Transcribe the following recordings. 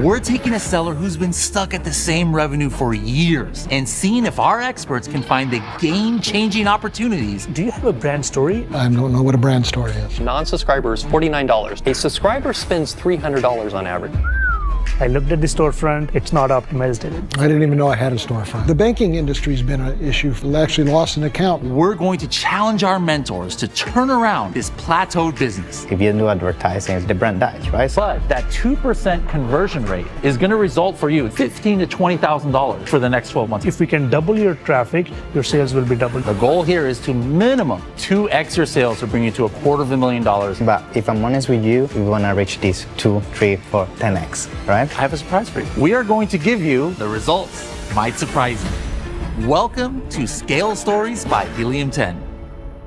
We're taking a seller who's been stuck at the same revenue for years and seeing if our experts can find the game-changing opportunities. Do you have a brand story? I don't know what a brand story is. Non-subscriber is $49. A subscriber spends $300 on average. I looked at the storefront, it's not optimized. I didn't even know I had a storefront. The banking industry's been an issue. I actually lost an account. We're going to challenge our mentors to turn around this plateaued business. If you do advertising, the brand dies, right? But that 2% conversion rate is going to result for you $15,000 to $20,000 for the next 12 months. If we can double your traffic, your sales will be doubled. The goal here is to minimum 2x your sales to bring you to $250,000. But if I'm honest with you, we want to reach this 2, 3, 4, 10x, right? I have a surprise for you. We are going to give you the results might surprise you. Welcome to Scale Stories by Helium 10.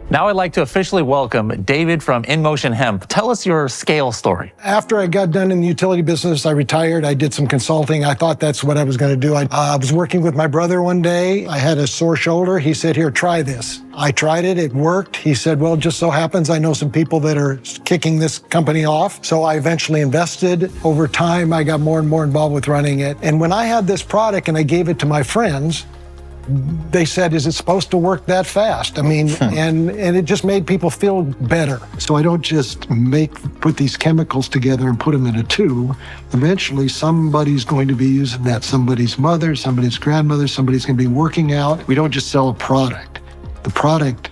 Now I'd like to officially welcome David from InMotion Hemp. Tell us your scale story. After I got done in the utility business, I retired. I did some consulting. I thought that's what I was going to do. I was working with my brother one day. I had a sore shoulder. He said, here, try this. I tried it. It worked. He said, well, just so happens I know some people that are kicking this company off. So I eventually invested. Over time, I got more and more involved with running it. And when I had this product and I gave it to my friends, they said, is it supposed to work that fast? I mean, and it just made people feel better. So I don't just put these chemicals together and put them in a tube. Eventually, somebody's going to be using that. Somebody's mother, somebody's grandmother, somebody's going to be working out. We don't just sell a product. The product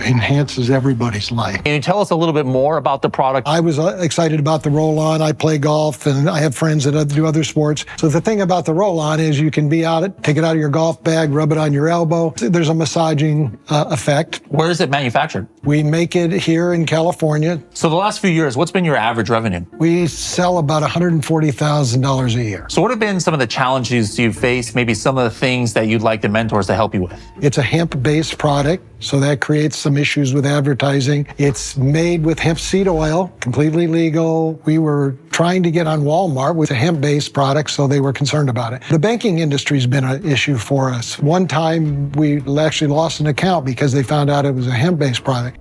enhances everybody's life. Can you tell us a little bit more about the product? I was excited about the roll-on. I play golf and I have friends that do other sports. So the thing about the roll-on is you can take it out of your golf bag, rub it on your elbow. There's a massaging effect. Where is it manufactured? We make it here in California. So the last few years, what's been your average revenue? We sell about $140,000 a year. So what have been some of the challenges you've faced, maybe some of the things that you'd like the mentors to help you with? It's a hemp-based product, so that creates some issues with advertising. It's made with hemp seed oil, completely legal. We were trying to get on Walmart with a hemp-based product, so they were concerned about it. The banking industry's been an issue for us. One time, we actually lost an account because they found out it was a hemp-based product.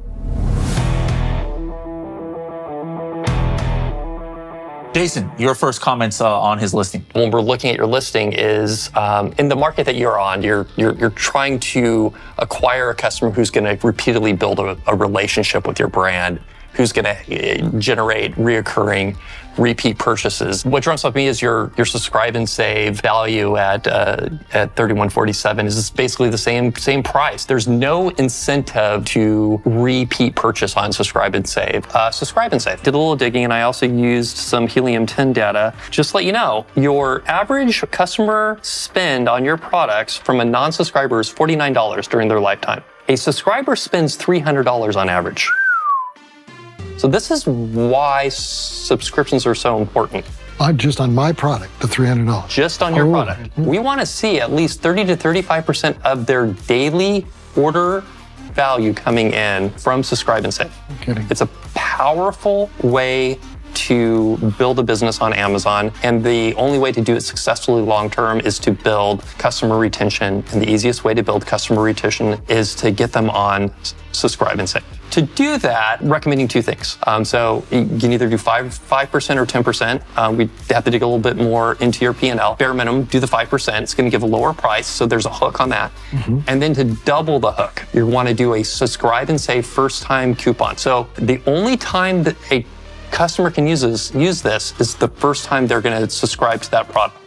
Jason, your first comments on his listing. When we're looking at your listing is in the market that you're on, you're trying to acquire a customer who's going to repeatedly build a relationship with your brand, who's going to generate reoccurring repeat purchases. What jumps up me is your subscribe and save value at $31.47 is basically the same price. There's no incentive to repeat purchase on subscribe and save. Subscribe and save. Did a little digging, and I also used some Helium 10 data. Just to let you know, your average customer spend on your products from a non-subscriber is $49 during their lifetime. A subscriber spends $300 on average. So this is why subscriptions are so important. Just on my product, the $300. Just on your product. We want to see at least 30 to 35% of their daily order value coming in from subscribe and save. Kidding. It's a powerful way to build a business on Amazon, and the only way to do it successfully long-term is to build customer retention, and the easiest way to build customer retention is to get them on subscribe and save. To do that, recommending two things. So you can either do 5% or 10%. We have to dig a little bit more into your P&L. Bare minimum, do the 5%. It's going to give a lower price, so there's a hook on that. And then to double the hook, you want to do a subscribe and save first-time coupon. So the only time that a customer can use this is the first time they're going to subscribe to that product.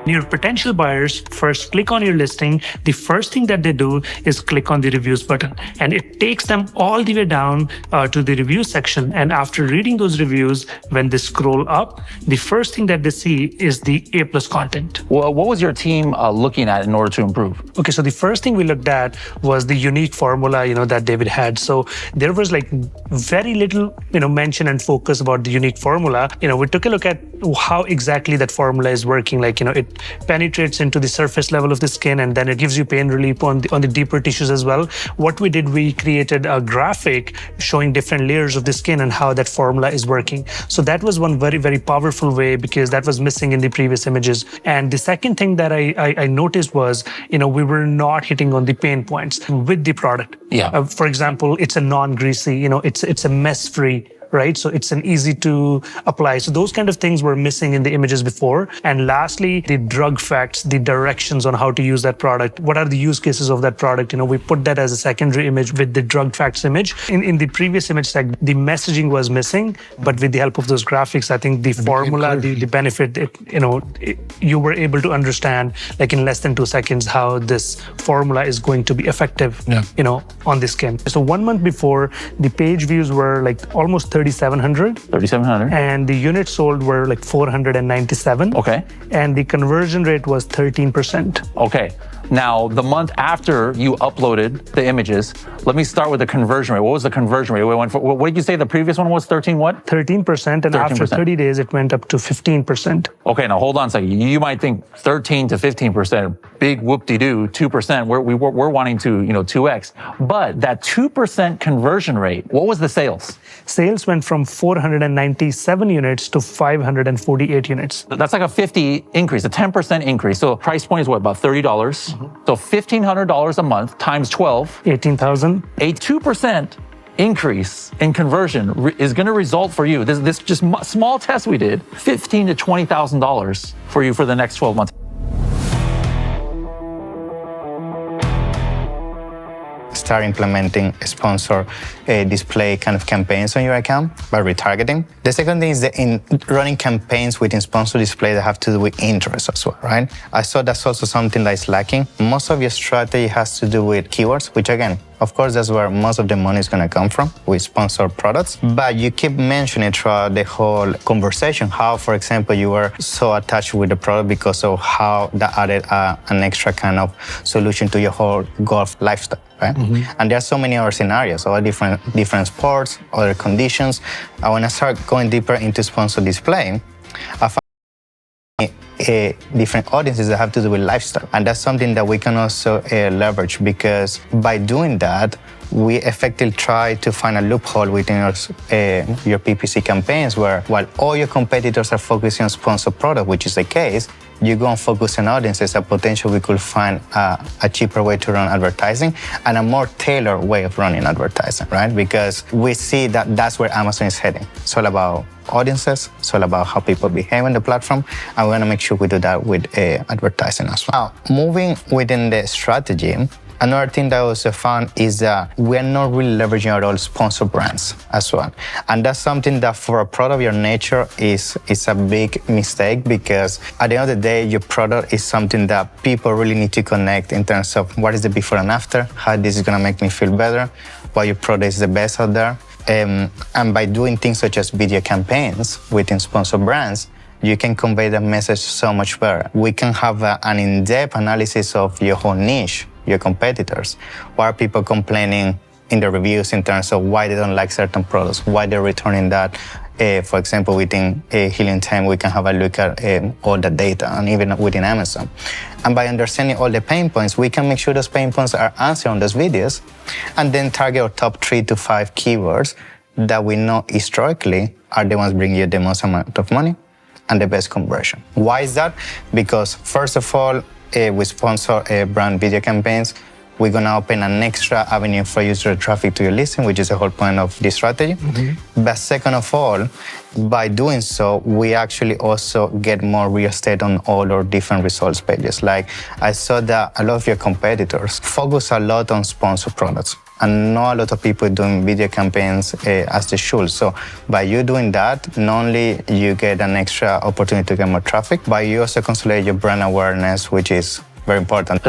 Your potential buyers first click on your listing. The first thing that they do is click on the reviews button, and it takes them all the way down to the review section. And after reading those reviews, when they scroll up, the first thing that they see is the A+ content. Well, what was your team looking at in order to improve? Okay, so the first thing we looked at was the unique formula, that David had. So there was like very little, mention and focus about the unique formula. We took a look at how exactly that formula is working. Like, it penetrates into the surface level of the skin, and then it gives you pain relief on the deeper tissues as well. What we did, we created a graphic showing different layers of the skin and how that formula is working. So that was one very, very powerful way, because that was missing in the previous images. And the second thing that I noticed was, we were not hitting on the pain points with the product. Yeah. For example, it's a non-greasy, it's a mess-free, right? So it's an easy to apply. So those kind of things were missing in the images before. And lastly, the drug facts, the directions on how to use that product. What are the use cases of that product? We put that as a secondary image with the drug facts image. In the previous image tag, the messaging was missing, but with the help of those graphics, I think the formula, the benefit, you were able to understand, like in less than 2 seconds, how this formula is going to be effective, on the skin. So 1 month before, the page views were like almost 3,700. 3,700. And the units sold were like 497. Okay. And the conversion rate was 13%. Okay. Now, the month after you uploaded the images, let me start with the conversion rate. What was the conversion rate? What did you say the previous one was? 13 what? 13%. And 13%. After 30 days, it went up to 15%. Okay, now hold on a second. You might think 13 to 15%, big whoop-de-doo, 2%. We're wanting to, 2x. But that 2% conversion rate, what was the sales? Sales went from 497 units to 548 units. That's like a 50 increase, a 10% increase. So price point is what, about $30? So $1,500 a month times 12. 18,000. A 2% increase in conversion is going to result for you. This just small test we did, $15,000 to $20,000 for you for the next 12 months. Start implementing sponsor display kind of campaigns on your account by retargeting. The second thing is that in running campaigns within sponsor display that have to do with interest as well, right? I saw that's also something that is lacking. Most of your strategy has to do with keywords, which again, of course, that's where most of the money is going to come from with sponsored products. But you keep mentioning throughout the whole conversation how, for example, you were so attached with the product because of how that added an extra kind of solution to your whole golf lifestyle, right? Mm-hmm. And there are so many other scenarios, all different sports, other conditions. And when I start going deeper into sponsor display, I found different audiences that have to do with lifestyle. And that's something that we can also leverage, because by doing that, we effectively try to find a loophole within your PPC campaigns where, while all your competitors are focusing on sponsored product, which is the case, you go and focus on audiences that potentially we could find a cheaper way to run advertising and a more tailored way of running advertising, right? Because we see that that's where Amazon is heading. It's all about audiences. It's all about how people behave on the platform. And we want to make sure we do that with advertising as well. Now, moving within the strategy, another thing that I also found is that we're not really leveraging our own sponsor brands as well. And that's something that for a product of your nature is a big mistake, because at the end of the day, your product is something that people really need to connect in terms of what is the before and after, how this is going to make me feel better, why your product is the best out there. And by doing things such as video campaigns within sponsor brands, you can convey the message so much better. We can have an in-depth analysis of your whole niche, your competitors. Why are people complaining in the reviews in terms of why they don't like certain products, why they're returning that? For example, within Helium 10, we can have a look at all the data, and even within Amazon. And by understanding all the pain points, we can make sure those pain points are answered on those videos, and then target our top 3 to 5 keywords that we know historically are the ones bringing you the most amount of money and the best conversion. Why is that? Because first of all, we sponsor brand video campaigns. We're going to open an extra avenue for user traffic to your listing, which is the whole point of this strategy. Mm-hmm. But second of all, by doing so, we actually also get more real estate on all our different results pages. Like I saw that a lot of your competitors focus a lot on sponsored products, and not a lot of people doing video campaigns as they should. So by you doing that, not only you get an extra opportunity to get more traffic, but you also consolidate your brand awareness, which is very important.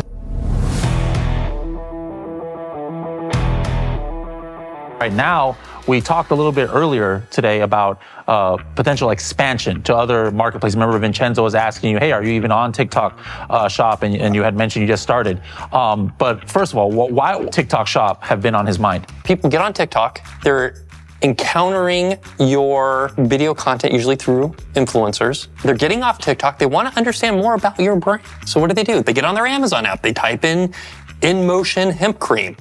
Right now, we talked a little bit earlier today about potential expansion to other marketplaces. Remember, Vincenzo was asking you, hey, are you even on TikTok Shop? And you had mentioned you just started. But first of all, why TikTok Shop have been on his mind? People get on TikTok, they're encountering your video content usually through influencers. They're getting off TikTok. They want to understand more about your brand. So what do? They get on their Amazon app. They type in Motion hemp cream,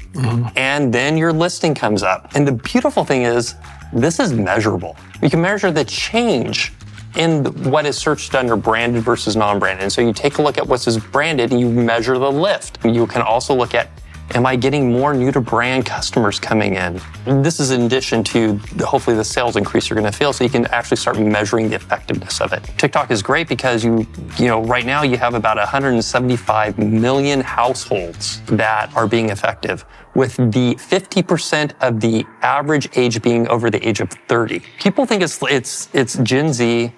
and then your listing comes up. And the beautiful thing is, this is measurable. You can measure the change in what is searched under branded versus non-branded. And so you take a look at what's branded and you measure the lift. You can also look at, am I getting more new to brand customers coming in? This is in addition to hopefully the sales increase you're going to feel, so you can actually start measuring the effectiveness of it. TikTok is great because you know, right now you have about 175 million households that are being effective, with the 50% of the average age being over the age of 30. People think it's Gen Z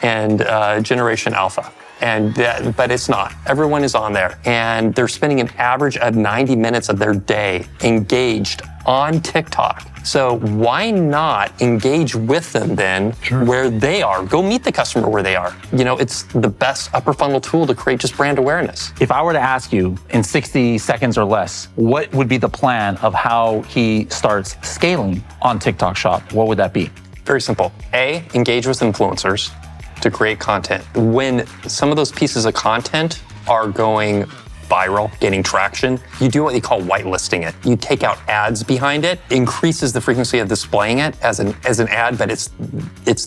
and Generation Alpha. But it's not. Everyone is on there, and they're spending an average of 90 minutes of their day engaged on TikTok. So why not engage with them then where they are? Go meet the customer where they are. You know, it's the best upper funnel tool to create just brand awareness. If I were to ask you in 60 seconds or less, what would be the plan of how he starts scaling on TikTok Shop? What would that be? Very simple. A, engage with influencers to create content. When some of those pieces of content are going viral, gaining traction, you do what you call whitelisting it. You take out ads behind it, increases the frequency of displaying it as an ad, but it's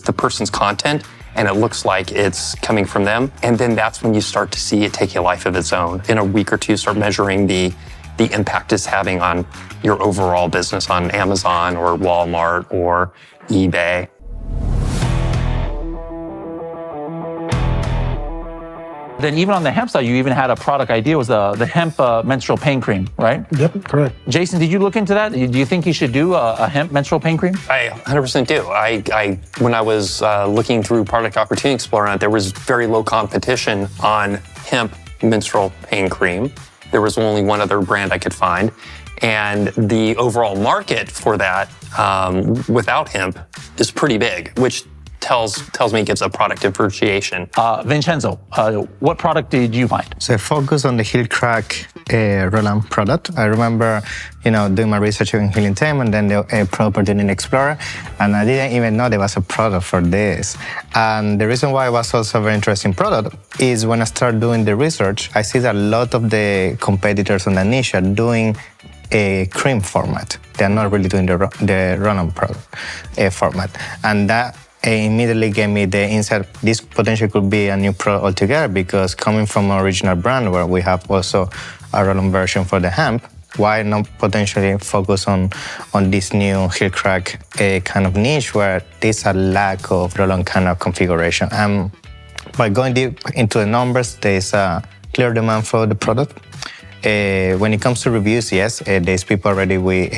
the person's content, and it looks like it's coming from them. And then that's when you start to see it take a life of its own. In a week or two, start measuring the impact it's having on your overall business on Amazon or Walmart or eBay. Then even on the hemp side, you even had a product idea, was the hemp menstrual pain cream, right? Yep, correct. Jason, did you look into that? Do you think you should do a hemp menstrual pain cream? I 100% do. I when I was looking through Product Opportunity Explorer, there was very low competition on hemp menstrual pain cream. There was only one other brand I could find. And the overall market for that without hemp is pretty big, which tells me it gives a product differentiation. Vincenzo, what product did you find? So I focused on the heel crack roll-on product. I remember, doing my research in Helium 10 and then the Product Opportunity Explorer, and I didn't even know there was a product for this. And the reason why it was also a very interesting product is when I started doing the research, I see that a lot of the competitors on the niche are doing a cream format. They're not really doing the roll-on product format. And that immediately gave me the insight this potentially could be a new product altogether, because coming from an original brand where we have also a roll-on version for the hemp, why not potentially focus on this new heel crack kind of niche where there's a lack of roll-on kind of configuration. By going deep into the numbers, there's a clear demand for the product. When it comes to reviews, yes, there's people already with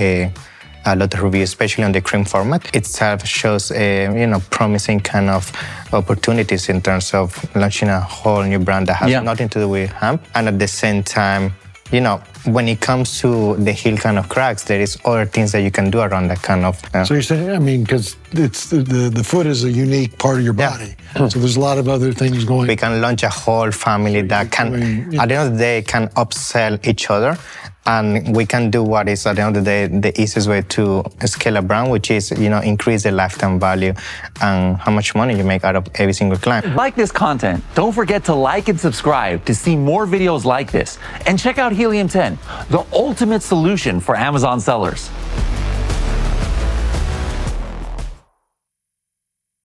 a lot of reviews, especially on the cream format. Itself shows promising kind of opportunities in terms of launching a whole new brand that has nothing to do with hemp. And at the same time, when it comes to the heel kind of cracks, there is other things that you can do around that kind of. So you're saying, because it's the foot is a unique part of your body. So there's a lot of other things going. We can launch a whole family that can, at the end of the day, can upsell each other. And we can do what is, at the end of the day, the easiest way to scale a brand, which is, increase the lifetime value and how much money you make out of every single client. Like this content, don't forget to like and subscribe to see more videos like this. And check out Helium 10, the ultimate solution for Amazon sellers.